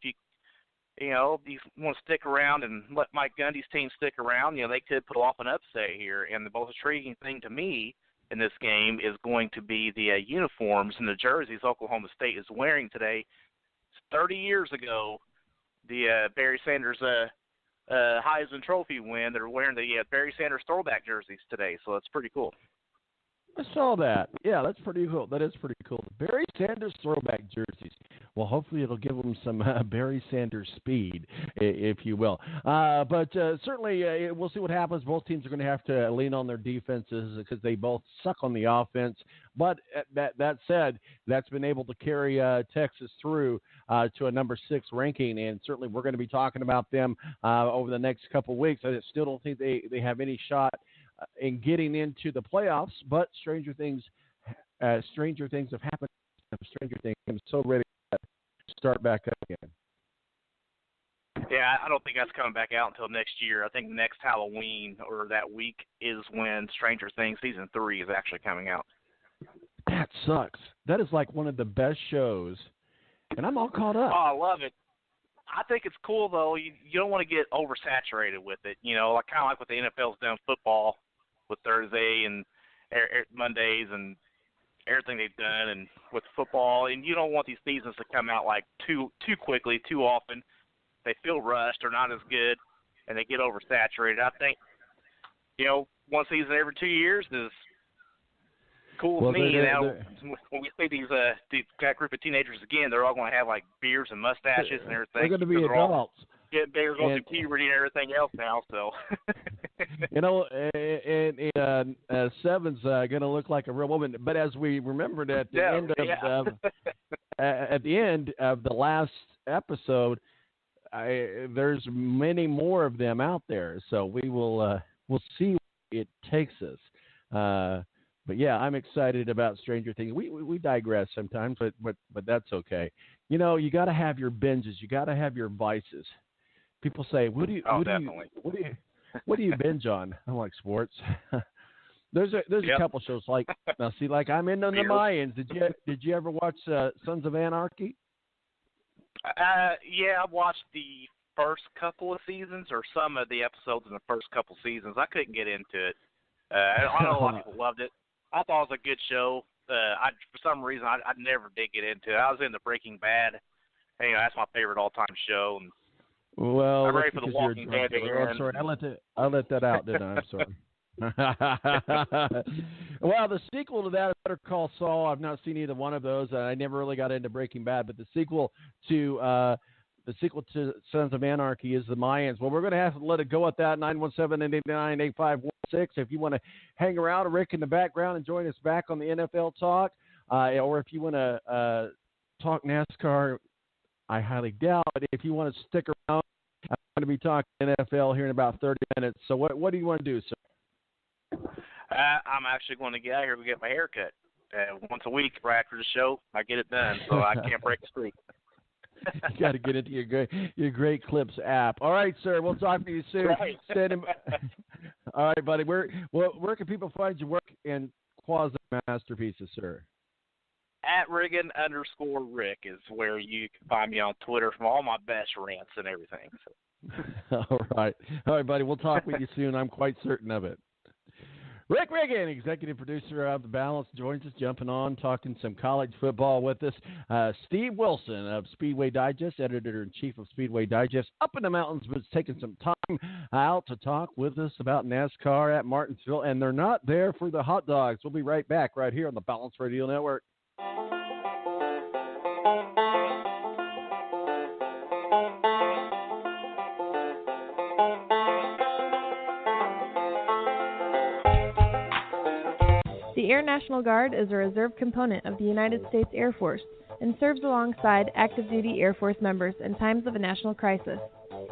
you want to stick around and let Mike Gundy's team stick around, they could pull off an upset here. And the most intriguing thing to me in this game is going to be the uniforms and the jerseys Oklahoma State is wearing today. 30 years ago, the Barry Sanders Heisman Trophy win, they're wearing the Barry Sanders throwback jerseys today, so that's pretty cool. I saw that. Yeah, that's pretty cool. That is pretty cool. Barry Sanders throwback jerseys. Well, hopefully it'll give them some Barry Sanders speed, if you will. But certainly we'll see what happens. Both teams are going to have to lean on their defenses because they both suck on the offense. But that said, that's been able to carry Texas through to a number 6 ranking, and certainly we're going to be talking about them over the next couple of weeks. I still don't think they have any shot in getting into the playoffs, but stranger things have happened. Stranger things. I'm so ready to start back up again. Yeah, I don't think that's coming back out until next year. I think next Halloween or that week is when Stranger Things Season 3 is actually coming out. That sucks. That is like one of the best shows, and I'm all caught up. Oh, I love it. I think it's cool, though. You don't want to get oversaturated with it. Kind of like what the NFL's done football with Thursday and Mondays and everything they've done, and with football. And you don't want these seasons to come out like too quickly, too often. They feel rushed or not as good, and they get oversaturated. I think, one season every 2 years is cool with me. When we see that group of teenagers again, they're all going to have like beards and mustaches and everything. They're going to be adults. Getting bigger, going through puberty and everything else now. So, Seven's going to look like a real woman. But as we remembered at the end of the last episode, there's many more of them out there. So we'll see where it takes us. But yeah, I'm excited about Stranger Things. We digress sometimes, but that's okay. You got to have your binges. You got to have your vices. People say, "What do you binge on?" I'm like, sports. There's a couple shows like I'm into the Mayans. Did you ever watch Sons of Anarchy? Yeah, I watched the first couple of seasons or some of the episodes in the first couple seasons. I couldn't get into it. I know a lot of people loved it. I thought it was a good show. For some reason, I never did get into it. I was into Breaking Bad. That's my favorite all-time show. And well, I'm ready for the Walking Dead again. I'm sorry, I let that out, didn't I? I'm sorry. Well, the sequel to that, Better Call Saul, I've not seen either one of those. I never really got into Breaking Bad, but the sequel to Sons of Anarchy is the Mayans. Well, we're going to have to let it go at that. 917-889-8516. If you want to hang around, Rick in the background, and join us back on the NFL talk, or if you want to talk NASCAR, I highly doubt it. If you want to stick around, I'm going to be talking NFL here in about 30 minutes. So what do you want to do, sir? I'm actually going to get out here and get my hair cut. Once a week right after the show, I get it done, so I can't break the streak. You got to get into your Great Clips app. All right, sir. We'll talk to you soon. Right. All right, buddy. Where can people find your work and quasi masterpieces, sir? At Riggin_Rick is where you can find me on Twitter from all my best rants and everything. So. All right, buddy. We'll talk with you soon. I'm quite certain of it. Rick Riggin, executive producer of The Balance, joins us, jumping on, talking some college football with us. Steve Wilson of Speedway Digest, editor-in-chief of Speedway Digest, up in the mountains, but taking some time out to talk with us about NASCAR at Martinsville, and they're not there for the hot dogs. We'll be right back right here on the Balance Radio Network. The Air National Guard is a reserve component of the United States Air Force and serves alongside active duty Air Force members in times of a national crisis.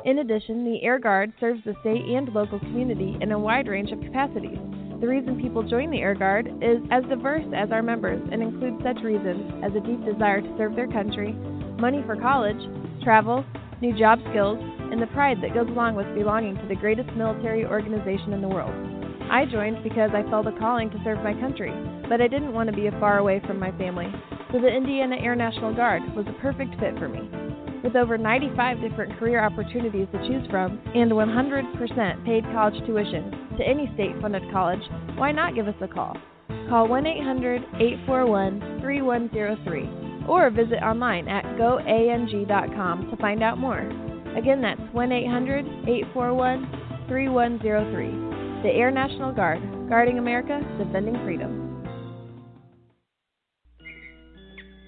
In addition, the Air Guard serves the state and local community in a wide range of capacities. The reason people join the Air Guard is as diverse as our members and includes such reasons as a deep desire to serve their country, money for college, travel, new job skills, and the pride that goes along with belonging to the greatest military organization in the world. I joined because I felt a calling to serve my country, but I didn't want to be far away from my family, so the Indiana Air National Guard was a perfect fit for me. With over 95 different career opportunities to choose from and 100% paid college tuition to any state-funded college, why not give us a call? Call 1-800-841-3103 or visit online at goang.com to find out more. Again, that's 1-800-841-3103. The Air National Guard, guarding America, defending freedom.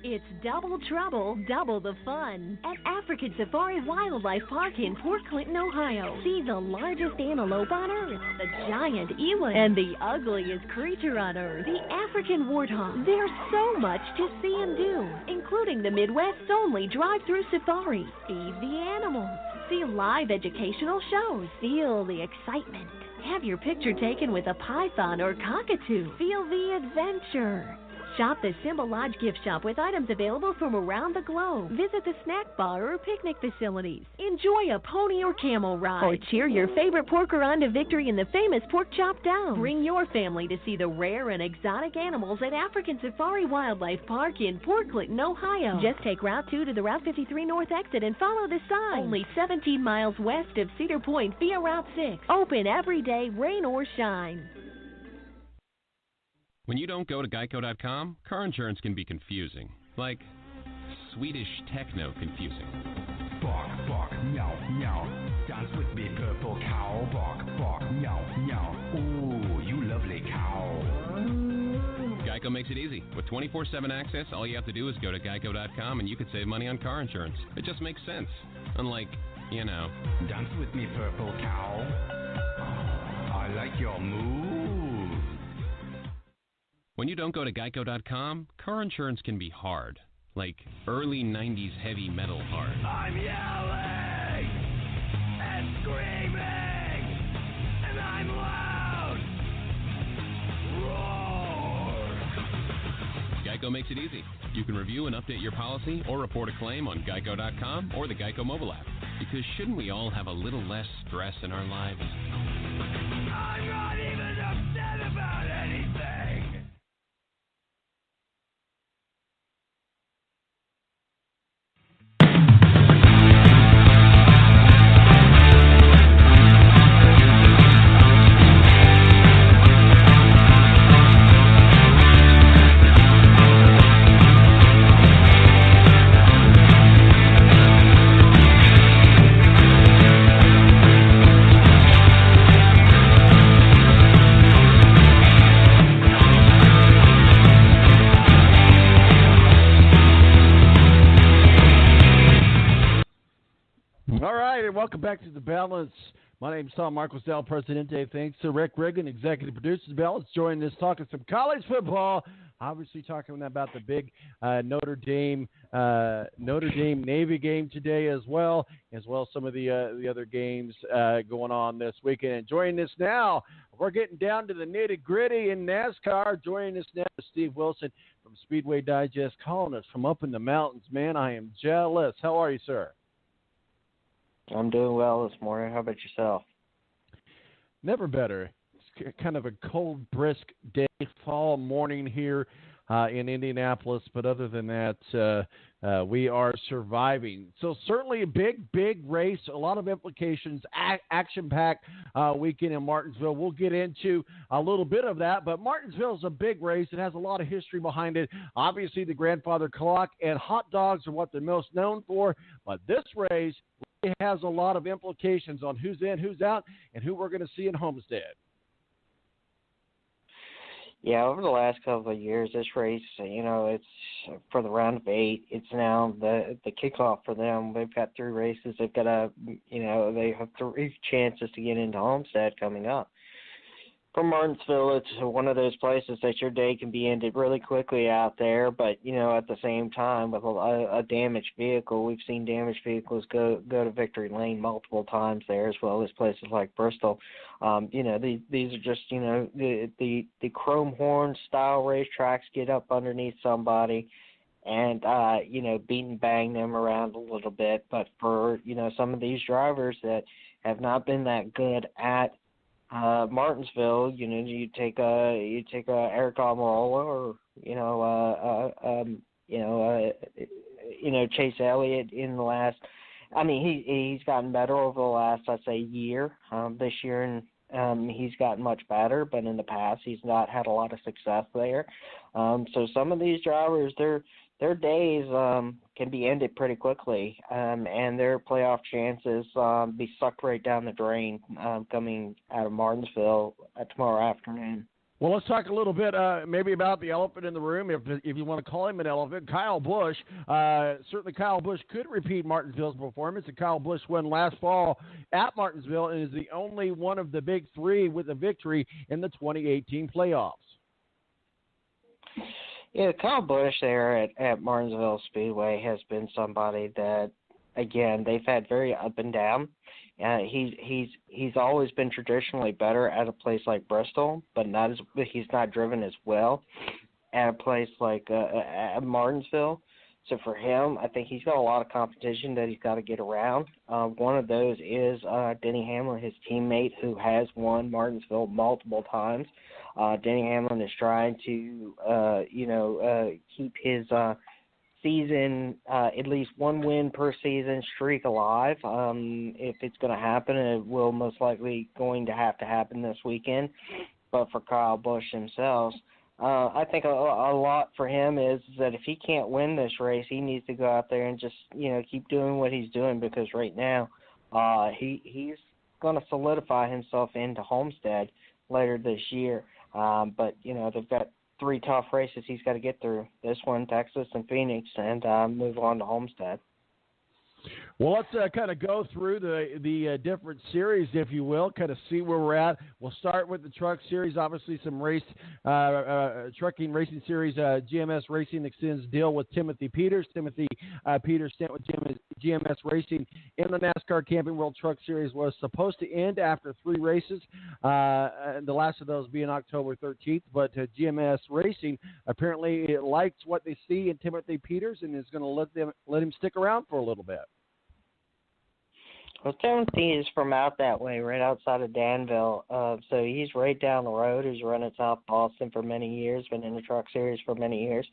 It's double trouble, double the fun at African Safari Wildlife Park in Port Clinton, Ohio. See the largest antelope on Earth, the giant eland, and the ugliest creature on Earth, the African warthog. There's so much to see and do, including the Midwest's only drive-through safari. Feed the animals, see live educational shows, feel the excitement. Have your picture taken with a python or cockatoo. Feel the adventure. Shop the Symbol Lodge gift shop with items available from around the globe. Visit the snack bar or picnic facilities. Enjoy a pony or camel ride. Or cheer your favorite porker on to victory in the famous Pork Chop Down. Bring your family to see the rare and exotic animals at African Safari Wildlife Park in Port Clinton, Ohio. Just take Route 2 to the Route 53 North exit and follow the sign. Only 17 miles west of Cedar Point via Route 6. Open every day, rain or shine. When you don't go to Geico.com, car insurance can be confusing. Like Swedish techno confusing. Bark, bark, meow, meow. Dance with me, purple cow. Bark, bark, meow, meow. Ooh, you lovely cow. Geico makes it easy. With 24/7 access, all you have to do is go to Geico.com and you could save money on car insurance. It just makes sense. Unlike, you know. Dance with me, purple cow. I like your move. When you don't go to Geico.com, car insurance can be hard. Like early 90s heavy metal hard. I'm yelling and screaming and I'm loud. Roar. Geico makes it easy. You can review and update your policy or report a claim on Geico.com or the Geico mobile app. Because shouldn't we all have a little less stress in our lives? I'm not even upset about anything. Welcome back to the Balance. My name is Tom-Marquis, Presidente. Thanks to Rick Riggin, executive producer of Balance, joining us talking some college football. Obviously talking about the big Notre Dame Navy game today as well as some of the other games going on this weekend. And joining us now, we're getting down to the nitty-gritty in NASCAR. Joining us now is Steve Wilson from Speedway Digest, calling us from up in the mountains. Man, I am jealous. How are you, sir? I'm doing well this morning. How about yourself? Never better. It's kind of a cold, brisk day, fall morning here in Indianapolis. But other than that, we are surviving. So certainly a big race, a lot of implications, action-packed weekend in Martinsville. We'll get into a little bit of that. But Martinsville is a big race. It has a lot of history behind it. Obviously, the grandfather clock and hot dogs are what they're most known for. But this race has a lot of implications on who's in, who's out, and who we're going to see in Homestead. Yeah, over the last couple of years, this race, it's for the round of 8. It's now the kickoff for them. They've got 3 races. They've got they have 3 chances to get into Homestead coming up. From Martinsville, it's one of those places that your day can be ended really quickly out there, but, at the same time, with a damaged vehicle, we've seen damaged vehicles go to Victory Lane multiple times there, as well as places like Bristol. These are just, the chrome horn style racetracks, get up underneath somebody and, beat and bang them around a little bit. But for, some of these drivers that have not been that good at Martinsville, you take Eric Almirola or Chase Elliott in the last. I mean, he's gotten better over the last, I'd say, year. This year, and he's gotten much better, but in the past, he's not had a lot of success there. So some of these drivers, their days can be ended pretty quickly, and their playoff chances be sucked right down the drain coming out of Martinsville tomorrow afternoon. Well, let's talk a little bit maybe about the elephant in the room, if you want to call him an elephant, Kyle Busch. Certainly Kyle Busch could repeat Martinsville's performance, and Kyle Busch won last fall at Martinsville and is the only one of the big three with a victory in the 2018 playoffs. Yeah, Kyle Busch there at Martinsville Speedway has been somebody that, again, they've had very up and down. He's always been traditionally better at a place like Bristol, but he's not driven as well at a place like at Martinsville. So for him, I think he's got a lot of competition that he's got to get around. One of those is Denny Hamlin, his teammate, who has won Martinsville multiple times. Denny Hamlin is trying to, keep his season, at least one win per season streak alive. If it's going to happen, it will most likely going to happen this weekend. But for Kyle Busch himself, I think a lot for him is that if he can't win this race, he needs to go out there and just, keep doing what he's doing, because right now he's going to solidify himself into Homestead later this year. But, they've got 3 tough races he's got to get through. This one, Texas and Phoenix, and move on to Homestead. Well, let's kind of go through the different series, if you will, kind of see where we're at. We'll start with the truck series. Obviously, some trucking racing series. GMS Racing extends deal with Timothy Peters. Timothy Peters sent with GMS Racing in the NASCAR Camping World Truck Series was supposed to end after 3 races, the last of those being October 13th. But GMS Racing apparently likes what they see in Timothy Peters and is going to let him stick around for a little bit. Well, Timothy is from out that way, right outside of Danville, so he's right down the road. He's run at South Boston for many years, been in the truck series for many years.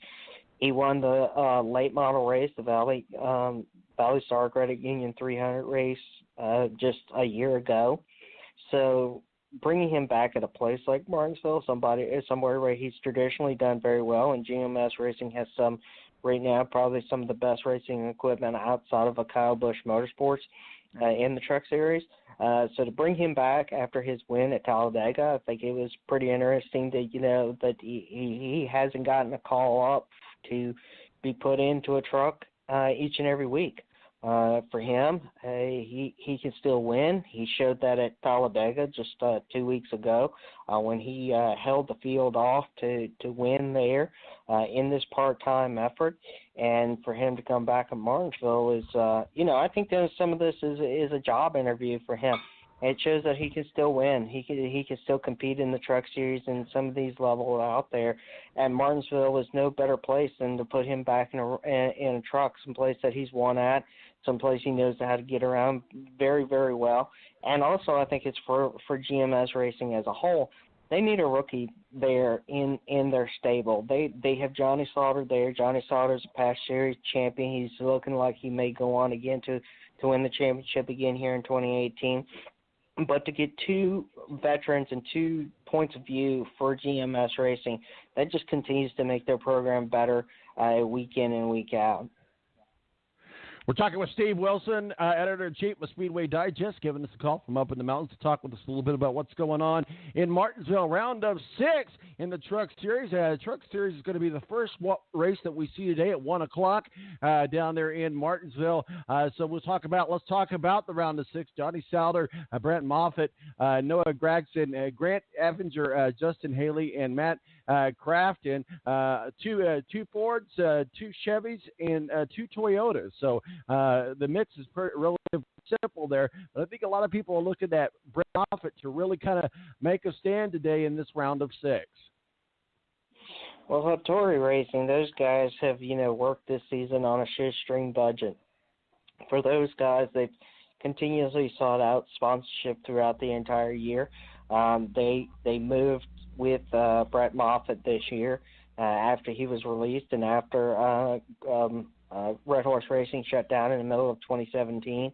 He won the late model race, the Valley Star Credit Union 300 race just a year ago. So bringing him back at a place like Martinsville, somewhere where he's traditionally done very well, and GMS Racing has right now, probably some of the best racing equipment outside of a Kyle Busch Motorsports in the truck series. So to bring him back after his win at Talladega, I think it was pretty interesting that, that he hasn't gotten a call up to be put into a truck each and every week. For him, he can still win. He showed that at Talladega just 2 weeks ago when he held the field off to win there in this part-time effort. And for him to come back at Martinsville is, I think that some of this is a job interview for him. It shows that he can still win. He can still compete in the truck series and some of these levels out there. And Martinsville is no better place than to put him back in a truck, someplace that he's won at, someplace he knows how to get around very, very well. And also I think it's for GMS Racing as a whole. They need a rookie there in their stable. They have Johnny Slaughter there. Johnny Slaughter's a past series champion. He's looking like he may go on again to win the championship again here in 2018. But to get 2 veterans and 2 points of view for GMS Racing, that just continues to make their program better week in and week out. We're talking with Steve Wilson, editor-in-chief of Speedway Digest, giving us a call from up in the mountains to talk with us a little bit about what's going on in Martinsville. Round of 6 in the Truck Series. Truck Series is going to be the first race that we see today at 1 o'clock down there in Martinsville. So let's talk about the Round of 6. Johnny Sauter, Brent Moffitt, Noah Gragson, Grant Effinger, Justin Haley, and Matt Crafton. 2 Fords, 2 Chevys, and 2 Toyotas. So the mix is relatively simple there, but I think a lot of people are looking at Brent Moffitt to really kind of make a stand today in this Round of 6. Well, Hattori Racing, those guys have, worked this season on a shoestring budget. For those guys, they've continuously sought out sponsorship throughout the entire year. They moved with Brett Moffitt this year after he was released and after Red Horse Racing shut down in the middle of 2017.